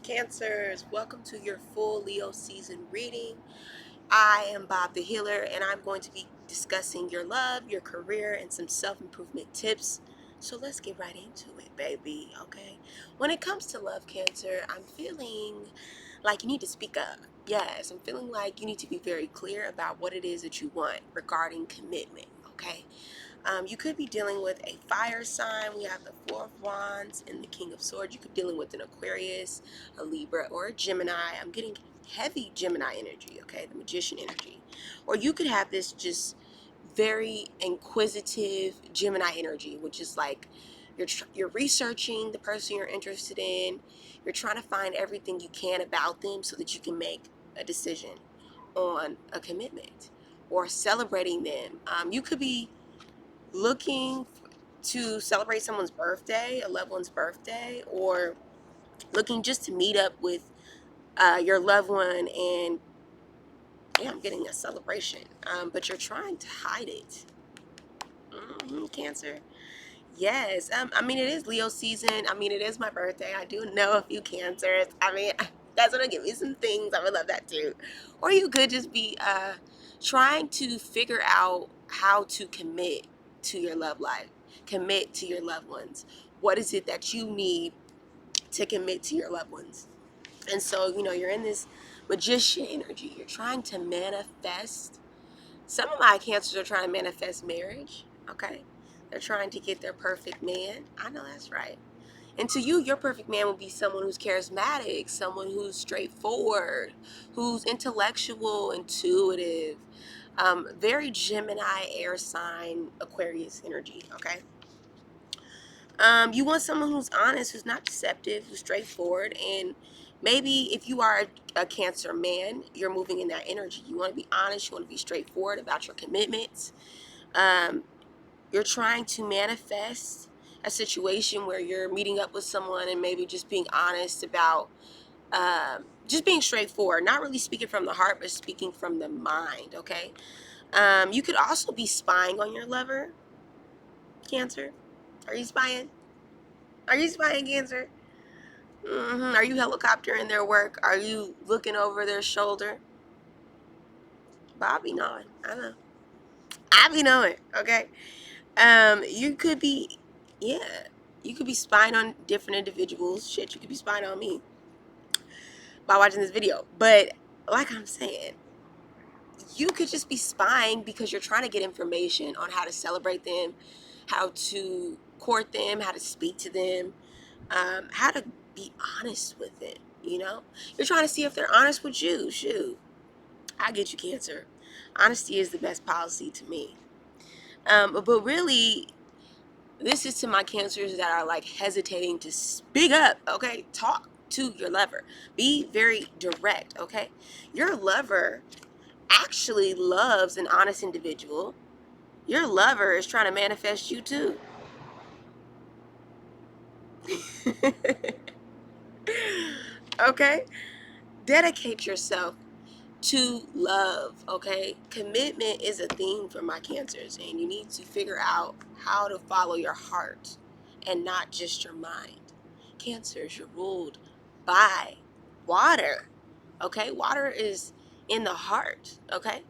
Cancers, welcome to your full Leo season reading. I am Bob the Healer, and I'm going to be discussing your love, your career, and some self-improvement tips. So let's get right into it, baby, okay? When it comes to love, Cancer, I'm feeling like you need to speak up. Yes, I'm feeling like you need to be very clear about what it is that you want regarding commitment, okay? You could be dealing with a fire sign. We have the Four of Wands and the King of Swords. You could be dealing with an Aquarius, a Libra, or a Gemini. I'm getting heavy Gemini energy, okay, the Magician energy. Or you could have this just very inquisitive Gemini energy, which is like you're researching the person you're interested in. You're trying to find everything you can about them so that you can make a decision on a commitment or celebrating them. You could be looking to celebrate someone's birthday, a loved one's birthday, or looking just to meet up with your loved one, and yeah, I'm getting a celebration, but you're trying to hide it. Cancer. Yes, I mean, it is Leo season. I mean, it is my birthday. I do know a few Cancers. I mean, that's gonna give me some things. I would love that too. Or you could just be trying to figure out how to commit to your love life, commit to your loved ones. What is it that you need to commit to your loved ones? And so, you're in this magician energy. You're trying to manifest. Some of my Cancers are trying to manifest marriage, okay? They're trying to get their perfect man. I know that's right. And to you, your perfect man will be someone who's charismatic, someone who's straightforward, who's intellectual, intuitive, very Gemini, air sign, Aquarius energy, okay? You want someone who's honest, who's not deceptive, who's straightforward, and maybe if you are a Cancer man, you're moving in that energy. You want to be honest, you want to be straightforward about your commitments. You're trying to manifest a situation where you're meeting up with someone and maybe just being honest about just being straightforward, not really speaking from the heart, but speaking from the mind, okay? You could also be spying on your lover, Cancer. Are you spying? Are you spying, Cancer? Are you helicoptering their work? Are you looking over their shoulder? Bobby knowing. I know. I be knowing, okay? You could be, yeah, you could be spying on different individuals. Shit, you could be spying on me by watching this video. But like I'm saying, you could just be spying because you're trying to get information on how to celebrate them, how to court them, how to speak to them, how to be honest with them. You're trying to see if they're honest with you. Shoot, I get you, Cancer. Honesty is the best policy to me. But really, this is to my Cancers that are like hesitating to speak up, okay? Talk to your lover. Be very direct, okay? Your lover actually loves an honest individual. Your lover is trying to manifest you too. Okay? Dedicate yourself to love, okay? Commitment is a theme for my Cancers, and you need to figure out how to follow your heart and not just your mind. Cancers, you're ruled by water, okay? Water is in the heart, okay?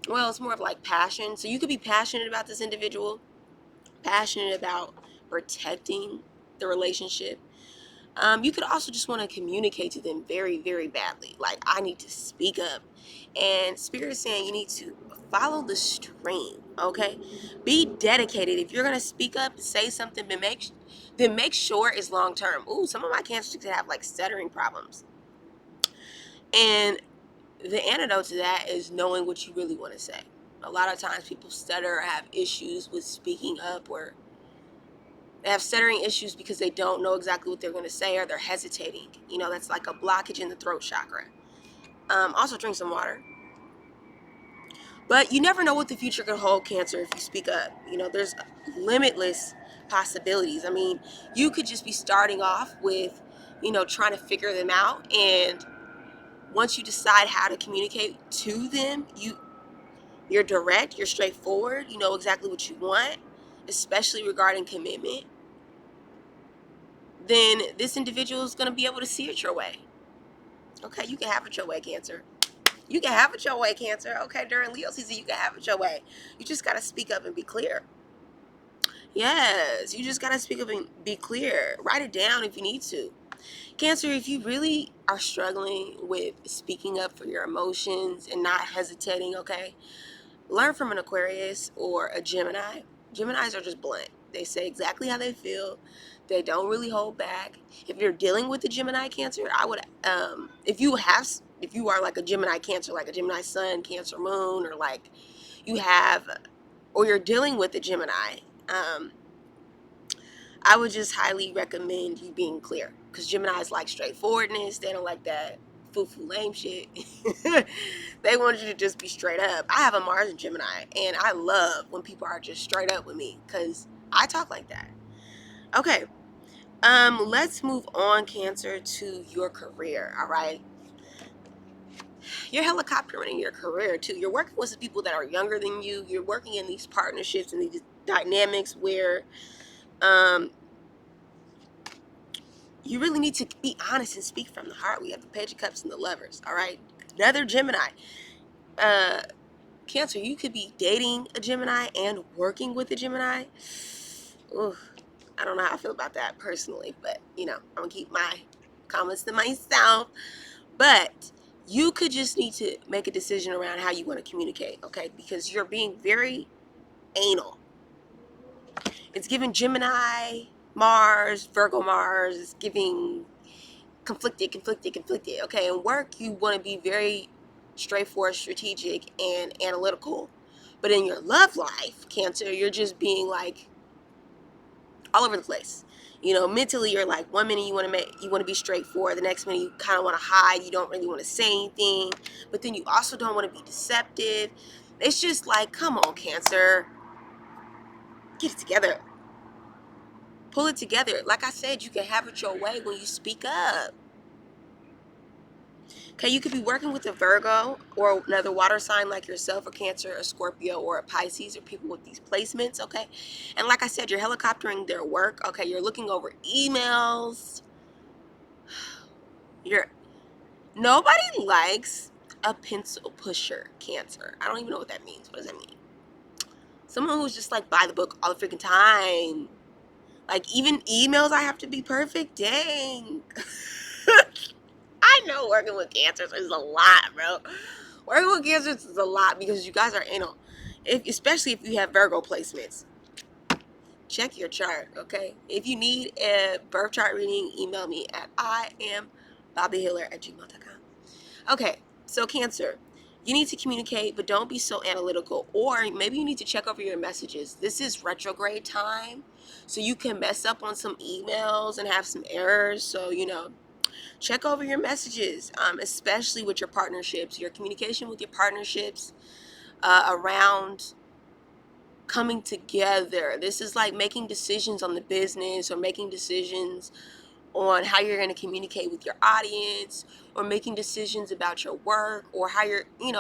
Well, it's more of like passion. So you could be passionate about this individual, passionate about protecting the relationship. You could also just want to communicate to them very, very badly. Like, I need to speak up. And Spirit is saying you need to follow the stream, okay? Be dedicated. If you're going to speak up, say something, then make sure it's long term. Ooh, some of my Cancers could have like stuttering problems. And the antidote to that is knowing what you really want to say. A lot of times people stutter or have issues with speaking up, or they have stuttering issues because they don't know exactly what they're going to say, or they're hesitating. That's like a blockage in the throat chakra. Also, drink some water. But you never know what the future could hold, Cancer, if you speak up. There's limitless possibilities. I mean, you could just be starting off with, trying to figure them out. And once you decide how to communicate to them, you're direct, you're straightforward, you know exactly what you want, especially regarding commitment, then this individual is going to be able to see it your way. Okay, you can have it your way, Cancer. You can have it your way, Cancer. Okay, during Leo season, you can have it your way. You just got to speak up and be clear. Yes, you just got to speak up and be clear. Write it down if you need to. Cancer, if you really are struggling with speaking up for your emotions and not hesitating, okay, learn from an Aquarius or a Gemini. Geminis are just blunt. They say exactly how they feel. They don't really hold back. If you're dealing with a Gemini Cancer, I would, if you are like a Gemini Cancer, like a Gemini Sun, Cancer Moon, or like you have, or you're dealing with a Gemini, I would just highly recommend you being clear, because Geminis like straightforwardness. They don't like that foo-foo lame shit. They want you to just be straight up. I have a Mars in Gemini, and I love when people are just straight up with me, because I talk like that. Okay, let's move on, Cancer, to your career. All right, you're helicoptering in your career too. You're working with some people that are younger than you. You're working in these partnerships and these dynamics where um you really need to be honest and speak from the heart. We have the Page of Cups and the Lovers. All right, another Gemini. uh Cancer, you could be dating a Gemini and working with a Gemini. Ooh, I don't know how I feel about that personally, but I'm gonna keep my comments to myself. But you could just need to make a decision around how you want to communicate, okay? Because you're being very anal. It's giving Gemini, Mars, Virgo Mars. It's giving conflicted. Okay, in work, you want to be very straightforward, strategic, and analytical. But in your love life, Cancer, you're just being like all over the place. Mentally, you're like, one minute you want to be straightforward, the next minute you kind of want to hide, you don't really want to say anything, but then you also don't want to be deceptive. It's just like, come on, Cancer, get it together, pull it together. Like I said, you can have it your way when you speak up. Okay, you could be working with a Virgo or another water sign like yourself, a Cancer, a Scorpio, or a Pisces, or people with these placements, okay? And like I said, you're helicoptering their work, okay? You're looking over emails. Nobody likes a pencil pusher, Cancer. I don't even know what that means. What does that mean? Someone who's just like by the book all the freaking time. Like, even emails, I have to be perfect? Dang. I know working with Cancers is a lot, bro. Working with Cancers is a lot because you guys are anal. Especially if you have Virgo placements. Check your chart, okay? If you need a birth chart reading, email me at iambobbyhealer@gmail.com. Okay, so Cancer, you need to communicate, but don't be so analytical. Or maybe you need to check over your messages. This is retrograde time, so you can mess up on some emails and have some errors. So, check over your messages, especially with your partnerships, your communication with your partnerships around coming together. This is like making decisions on the business, or making decisions on how you're going to communicate with your audience, or making decisions about your work, or how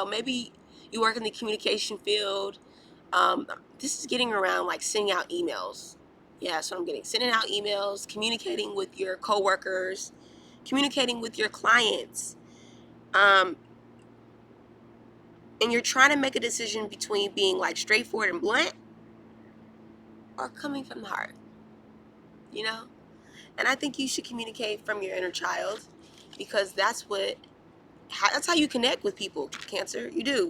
maybe you work in the communication field. This is getting around like sending out emails. Yeah, that's what I'm getting. Sending out emails, communicating with your coworkers, communicating with your clients. Um, and you're trying to make a decision between being like straightforward and blunt, or coming from the heart, you know? And I think you should communicate from your inner child, because that's how you connect with people, Cancer. You do.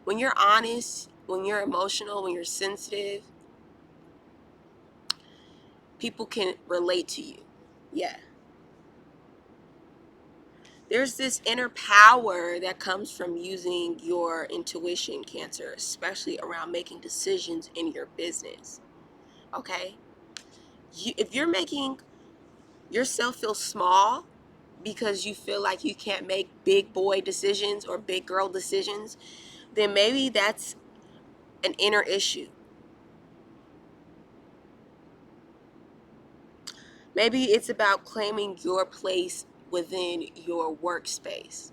When you're honest, when you're emotional, when you're sensitive, people can relate to you. Yeah. There's this inner power that comes from using your intuition, Cancer, especially around making decisions in your business. Okay? If you're making yourself feel small because you feel like you can't make big boy decisions or big girl decisions, then maybe that's an inner issue. Maybe it's about claiming your place within your workspace.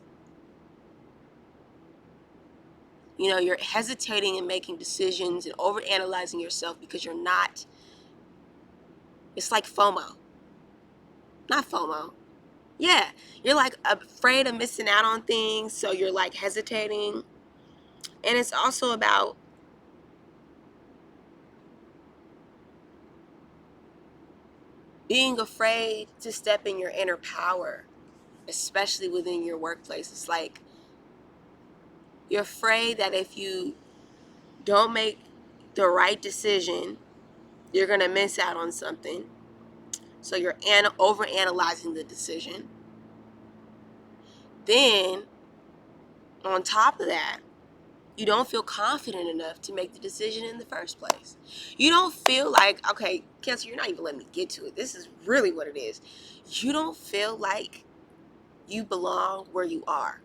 You're hesitating in making decisions and overanalyzing yourself because you're not. It's like FOMO. Not FOMO. Yeah, you're like afraid of missing out on things, so you're like hesitating. And it's also about being afraid to step in your inner power, especially within your workplace. It's like you're afraid that if you don't make the right decision, you're going to miss out on something. So you're over analyzing the decision. Then, on top of that, you don't feel confident enough to make the decision in the first place. You don't feel like, okay, Cancer, you're not even letting me get to it. This is really what it is. You don't feel like you belong where you are.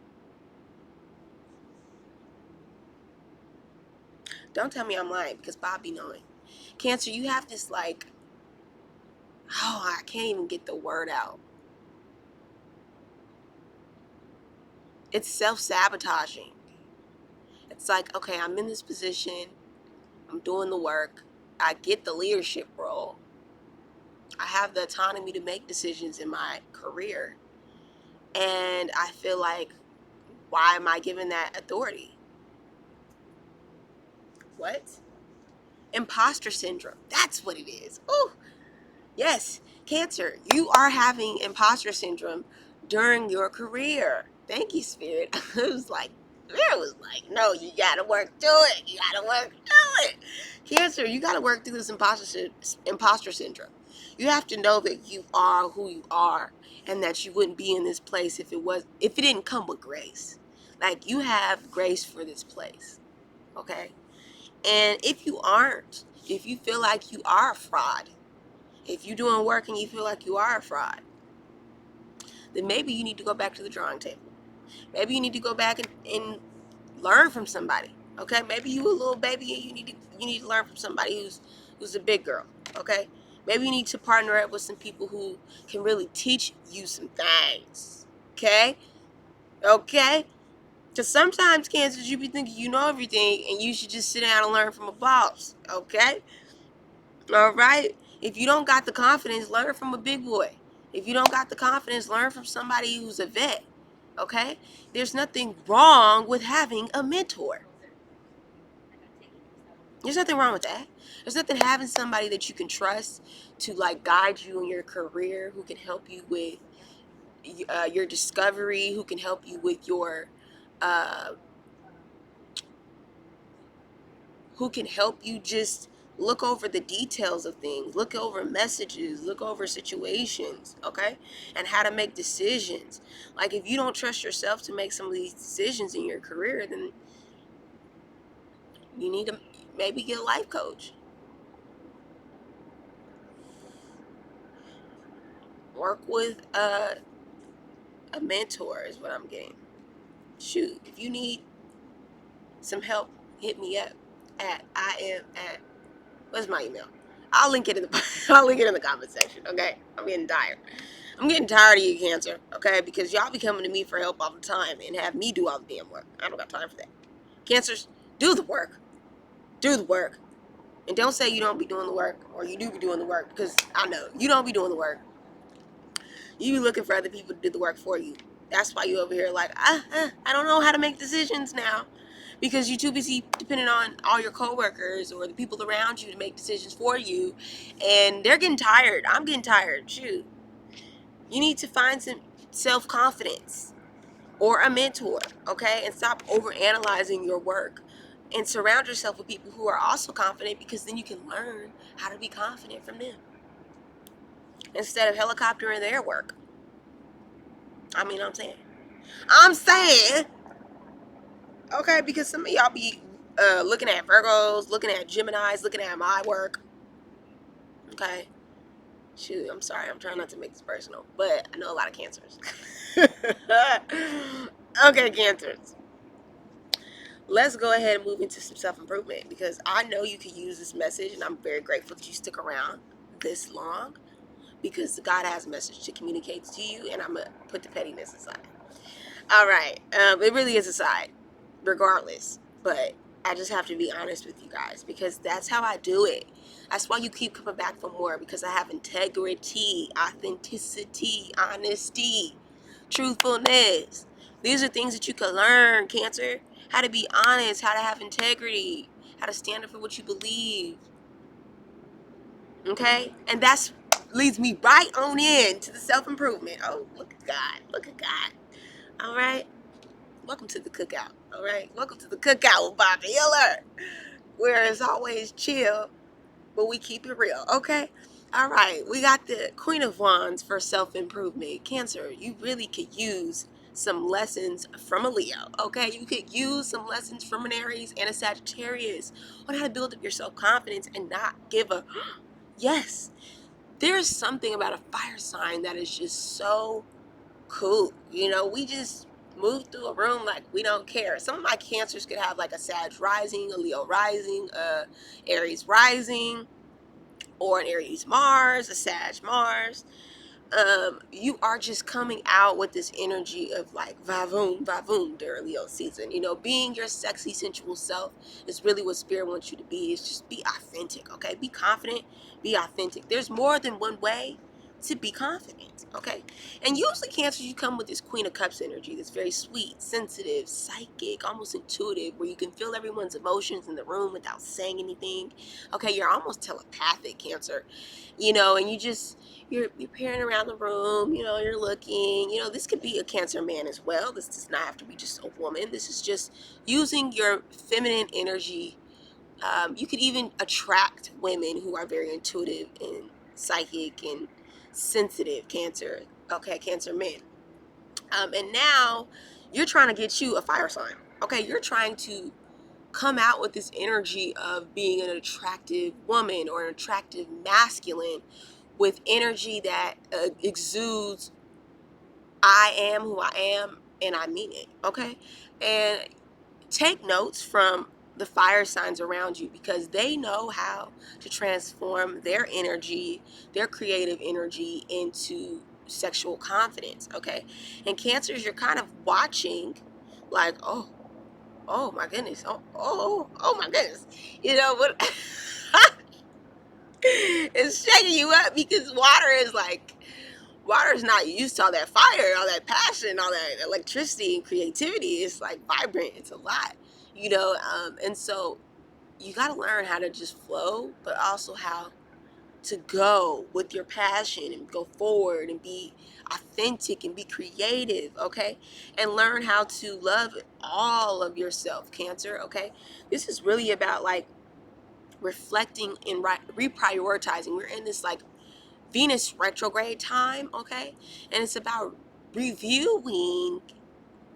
Don't tell me I'm lying, because Bob be knowing. Cancer, you have this like, oh, I can't even get the word out. It's self-sabotaging. It's like, okay, I'm in this position. I'm doing the work. I get the leadership role. I have the autonomy to make decisions in my career. And I feel like, why am I given that authority? What? Imposter syndrome. That's what it is. Oh, yes. Cancer, you are having imposter syndrome during your career. Thank you, Spirit. It was like, no, you gotta work through it. You gotta work through it. Cancer, you gotta work through this imposter syndrome. You have to know that you are who you are, and that you wouldn't be in this place if it didn't come with grace. Like, you have grace for this place, okay? And if you feel like you are a fraud, if you're doing work and you feel like you are a fraud, then maybe you need to go back to the drawing table. Maybe you need to go back and learn from somebody. Okay, maybe you a little baby and you need to learn from somebody who's a big girl. Okay, maybe you need to partner up with some people who can really teach you some things. Okay. Because sometimes, Cancers, you be thinking you know everything and you should just sit down and learn from a boss. Okay. All right. If you don't got the confidence, learn from a big boy. If you don't got the confidence, learn from somebody who's a vet. Okay? There's nothing wrong with having a mentor. There's nothing wrong with that. There's nothing having somebody that you can trust to like guide you in your career, who can help you with your discovery, who can help you with your uh, who can help you just look over the details of things, look over messages, look over situations, okay? And how to make decisions. Like, if you don't trust yourself to make some of these decisions in your career, then you need to maybe get a life coach. Work with a mentor is what I'm getting. Shoot, if you need some help, hit me up at I am at what's my email? I'll link it in the I'll link it in the comment section. Okay, I'm getting tired. I'm getting tired of you, Cancer. Okay, because y'all be coming to me for help all the time and have me do all the damn work. I don't got time for that. Cancers, do the work. Do the work. And don't say you don't be doing the work or you do be doing the work, because I know you don't be doing the work. You be looking for other people to do the work for you. That's why you over here like, I don't know how to make decisions now. Because you're too busy depending on all your coworkers or the people around you to make decisions for you. And they're getting tired. I'm getting tired. Shoot. You need to find some self-confidence or a mentor, okay? And stop over-analyzing your work. And surround yourself with people who are also confident, because then you can learn how to be confident from them. Instead of helicoptering their work. I'm saying, okay, because some of y'all be looking at Virgos, looking at Geminis, looking at my work. Okay. Shoot, I'm sorry. I'm trying not to make this personal, but I know a lot of Cancers. Okay, Cancers. Let's go ahead and move into some self-improvement, because I know you can use this message, and I'm very grateful that you stuck around this long, because God has a message to communicate to you, and I'm going to put the pettiness aside. All right. It really is aside, regardless. But I just have to be honest with you guys, because that's how I do it. That's why you keep coming back for more, because I have integrity, authenticity, honesty. truthfulness. These are things that you can learn, Cancer. How to be honest, how to have integrity, how to stand up for what you believe. Okay? And that's leads me right on in to the self-improvement. Oh, look at God. Look at God. All right? Welcome to the cookout. All right? Welcome to the cookout with Bob Healer, where it's always chill, but we keep it real. Okay? All right. We got the Queen of Wands for self-improvement. Cancer, you really could use some lessons from a Leo. Okay? You could use some lessons from an Aries and a Sagittarius on how to build up your self-confidence and not give a yes. There's something about a fire sign that is just so cool. You know, we just move through a room like we don't care. Some of my Cancers could have like a Sag rising, a Leo rising, a Aries rising, or an Aries Mars, a Sag Mars. You are just coming out with this energy of like vavoom during Leo season. You know, being your sexy, sensual self is really what Spirit wants you to be. Is just be authentic, okay? Be confident, be authentic. There's more than one way to be confident, okay? And usually, Cancers, you come with this Queen of Cups energy that's very sweet, sensitive, psychic, almost intuitive, where you can feel everyone's emotions in the room without saying anything. Okay, you're almost telepathic, Cancer. You know, and you're peering around the room, you know, you're looking, you know, this could be a Cancer man as well. This does not have to be just a woman. This is just using your feminine energy. You could even attract women who are very intuitive and psychic and sensitive, Cancer. Okay, Cancer men. And now you're trying to get you a fire sign. Okay, you're trying to come out with this energy of being an attractive woman or an attractive masculine with energy that exudes I am who I am and I mean it, okay? And take notes from the fire signs around you because they know how to transform their energy, their creative energy into sexual confidence, okay? And Cancers, you're kind of watching like, oh my goodness, oh my goodness. You know what? It's shaking you up because water is not used to all that fire, all that passion, all that electricity and creativity. It's like vibrant. It's a lot, you know. And so you got to learn how to just flow, but also how to go with your passion and go forward and be authentic and be creative, okay? And learn how to love all of yourself, Cancer, okay? This is really about like reflecting and reprioritizing. We're in this like Venus retrograde time, okay? And it's about reviewing,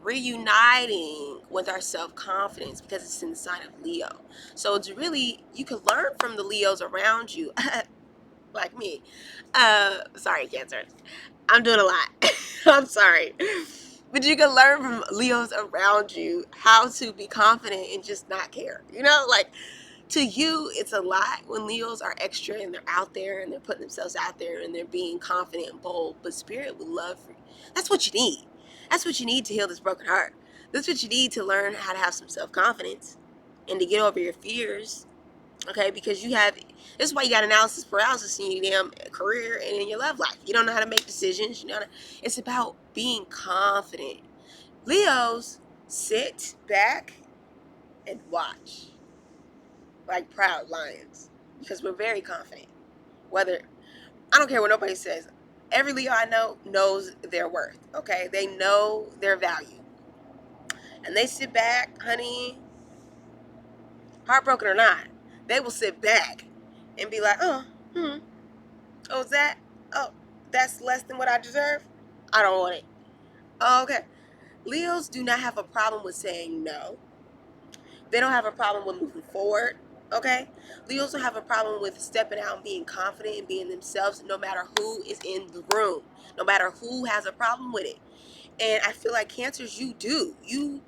reuniting with our self-confidence because it's in the sign of Leo. So it's really, you can learn from the Leos around you, like me. Sorry, Cancer. I'm doing a lot. I'm sorry. But you can learn from Leos around you how to be confident and just not care. You know, like to you, it's a lot when Leos are extra and they're out there and they're putting themselves out there and they're being confident and bold. But Spirit would love for you. That's what you need. That's what you need to heal this broken heart. That's what you need to learn how to have some self-confidence and to get over your fears. Okay, because this is why you got analysis paralysis in your damn career and in your love life. You don't know how to make decisions. It's about being confident. Leos, sit back and watch like proud lions because we're very confident. Whether I don't care what nobody says. Every Leo I know knows their worth. Okay, they know their value, and they sit back, honey, heartbroken or not. They will sit back and be like, oh, is that? Oh, that's less than what I deserve. I don't want it. Oh, okay. Leos do not have a problem with saying no. They don't have a problem with moving forward. Okay? Leos don't have a problem with stepping out and being confident and being themselves no matter who is in the room, no matter who has a problem with it. And I feel like Cancers, you do. You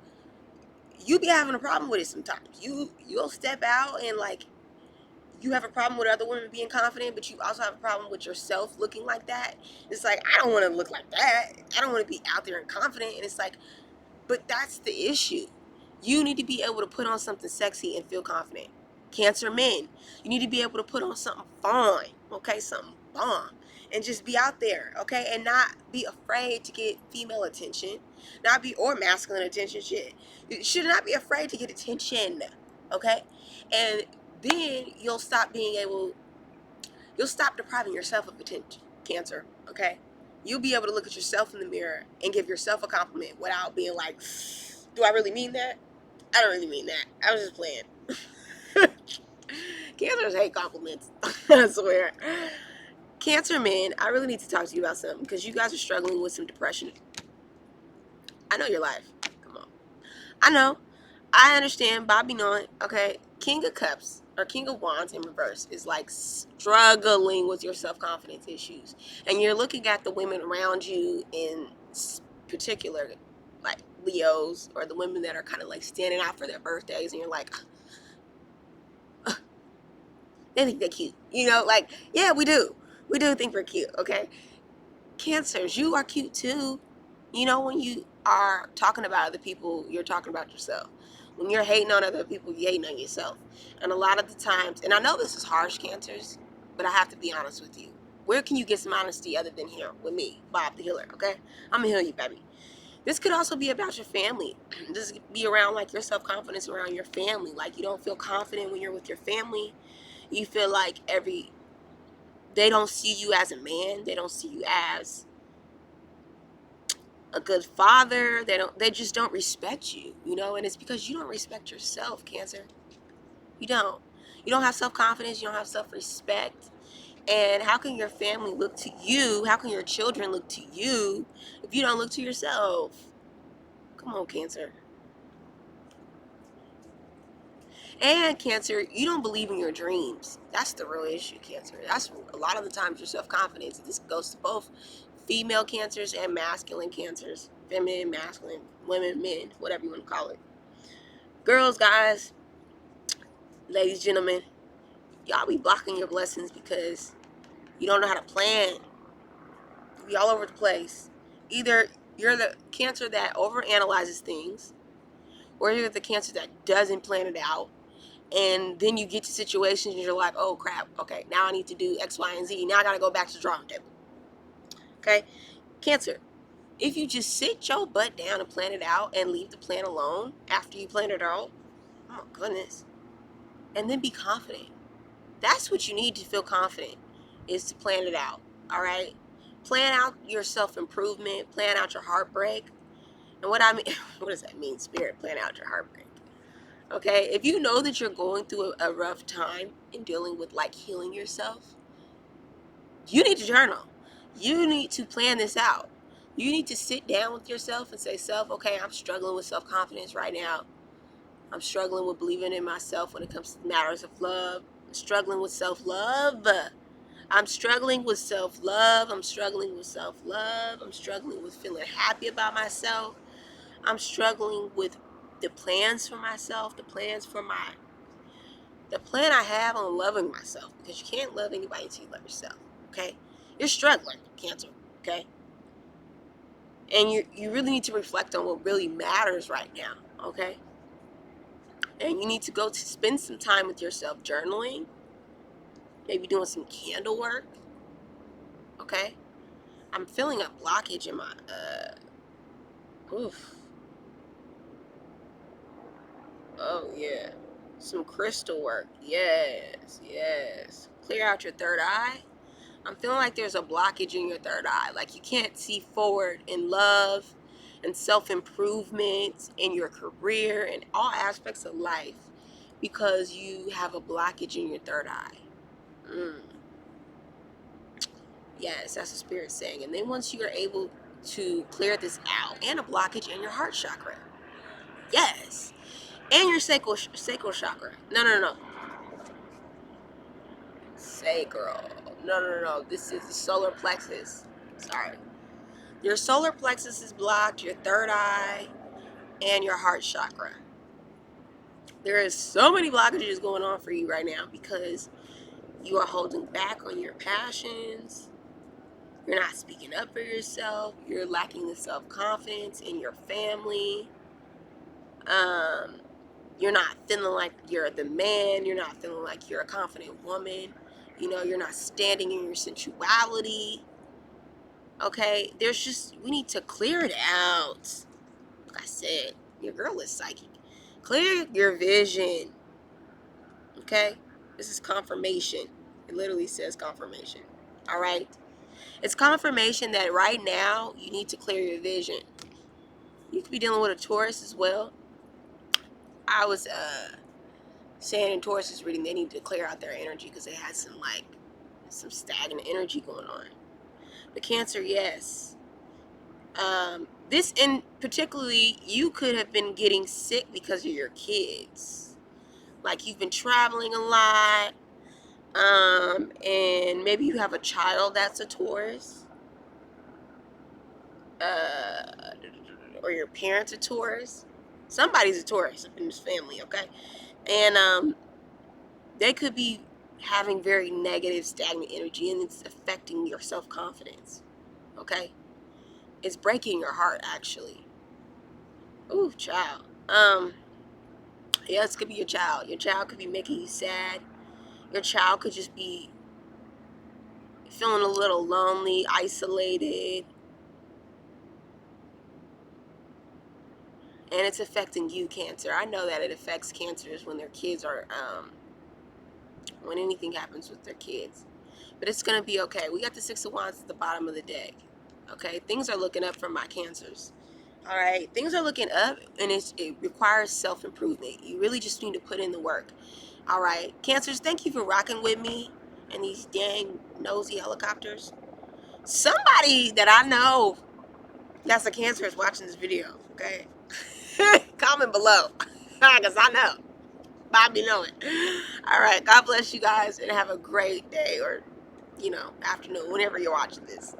be having a problem with it sometimes. You'll step out and like you have a problem with other women being confident, but you also have a problem with yourself looking like that. It's like, I don't want to look like that. I don't want to be out there and confident. And it's like, but that's the issue. You need to be able to put on something sexy and feel confident. Cancer men, you need to be able to put on something fun, okay, something bomb, and just be out there, okay? And not be afraid to get female attention, or masculine attention. Shit, you should not be afraid to get attention, okay? And then you'll stop depriving yourself of attention, Cancer, okay? You'll be able to look at yourself in the mirror and give yourself a compliment without being like, do I really mean that? I don't really mean that. I was just playing. Cancers hate compliments. I swear. Cancer men, I really need to talk to you about something because you guys are struggling with some depression. I know your life. Come on. I know. I understand. Bobby knowing. Okay. King of Cups or King of Wands in reverse is like struggling with your self-confidence issues. And you're looking at the women around you in particular, like Leos or the women that are kind of like standing out for their birthdays. And you're like, they think they're cute. You know, like, yeah, we do. We do think we're cute, okay? Cancers, you are cute too. You know, when you are talking about other people, you're talking about yourself. When you're hating on other people, you're hating on yourself. And a lot of the times, and I know this is harsh, Cancers, but I have to be honest with you. Where can you get some honesty other than here with me, Bob the Healer, okay? I'm going to heal you, baby. This could also be about your family. This could be around, like, your self-confidence around your family. Like, you don't feel confident when you're with your family. You feel like they don't see you as a man. They don't see you as a good father. They just don't respect you, you know, and it's because you don't respect yourself, Cancer. You don't have self-confidence. You don't have self-respect. And how can your family look to you? How can your children look to you if you don't look to yourself? Come on, Cancer. And Cancer, you don't believe in your dreams. That's the real issue, Cancer. That's a lot of the times your self-confidence. This goes to both female Cancers and masculine Cancers. Feminine, masculine, women, men, whatever you want to call it. Girls, guys, ladies, gentlemen, y'all be blocking your blessings because you don't know how to plan. You be all over the place. Either you're the Cancer that overanalyzes things, or you're the Cancer that doesn't plan it out. And then you get to situations and you're like, oh crap, okay, now I need to do X, Y, and Z. Now I gotta go back to the drawing table. Okay? Cancer, if you just sit your butt down and plan it out and leave the plan alone after you plan it out, oh my goodness. And then be confident. That's what you need to feel confident, is to plan it out. All right? Plan out your self-improvement, plan out your heartbreak. And what I mean, what does that mean, Spirit? Plan out your heartbreak. Okay, if you know that you're going through a rough time in dealing with like healing yourself, you need to journal. You need to plan this out. You need to sit down with yourself and say, self, okay, I'm struggling with self-confidence right now. I'm struggling with believing in myself when it comes to matters of love. I'm struggling with self-love. I'm struggling with self-love. I'm struggling with self-love. I'm struggling with feeling happy about myself. I'm struggling with the plans for myself, the plan I have on loving myself, because you can't love anybody until you love yourself, okay? You're struggling, Cancer, okay? And you really need to reflect on what really matters right now, okay? And you need to go to spend some time with yourself journaling, maybe doing some candle work, okay? I'm feeling a blockage in my, oof. Oh, yeah. Some crystal work. Yes, yes. Clear out your third eye. I'm feeling like there's a blockage in your third eye. Like you can't see forward in love and self-improvement in your career and all aspects of life because you have a blockage in your third eye. Yes, that's the Spirit saying. And then once you are able to clear this out, and a blockage in your heart chakra. Yes. And your sacral chakra. No. Sacral. No. This is the solar plexus. Sorry. Your solar plexus is blocked, your third eye, and your heart chakra. There is so many blockages going on for you right now because you are holding back on your passions. You're not speaking up for yourself. You're lacking the self-confidence in your family. You're not feeling like you're the man. You're not feeling like you're a confident woman. You know, you're not standing in your sensuality. Okay, we need to clear it out. Like I said, your girl is psychic. Clear your vision. Okay, this is confirmation. It literally says confirmation. All right, it's confirmation that right now you need to clear your vision. You could be dealing with a Taurus as well. I was saying in Taurus's reading they need to clear out their energy because they had some stagnant energy going on. The Cancer, yes. This in particularly, you could have been getting sick because of your kids. Like you've been traveling a lot, and maybe you have a child that's a Taurus, uh, or your parents are Taurus. Somebody's a Taurus in this family, okay? And they could be having very negative, stagnant energy, and it's affecting your self-confidence, okay? It's breaking your heart, actually. Ooh, child. Yeah, this could be your child. Your child could be making you sad. Your child could just be feeling a little lonely, isolated. And it's affecting you, Cancer. I know that it affects Cancers when their kids are, when anything happens with their kids. But it's going to be okay. We got the Six of Wands at the bottom of the deck. Okay? Things are looking up for my Cancers. All right? Things are looking up, and it requires self-improvement. You really just need to put in the work. All right? Cancers, thank you for rocking with me and these dang nosy helicopters. Somebody that I know that's a Cancer is watching this video, okay? Comment below, because I know. Bobby know it. All right. God bless you guys, and have a great day or, afternoon, whenever you're watching this.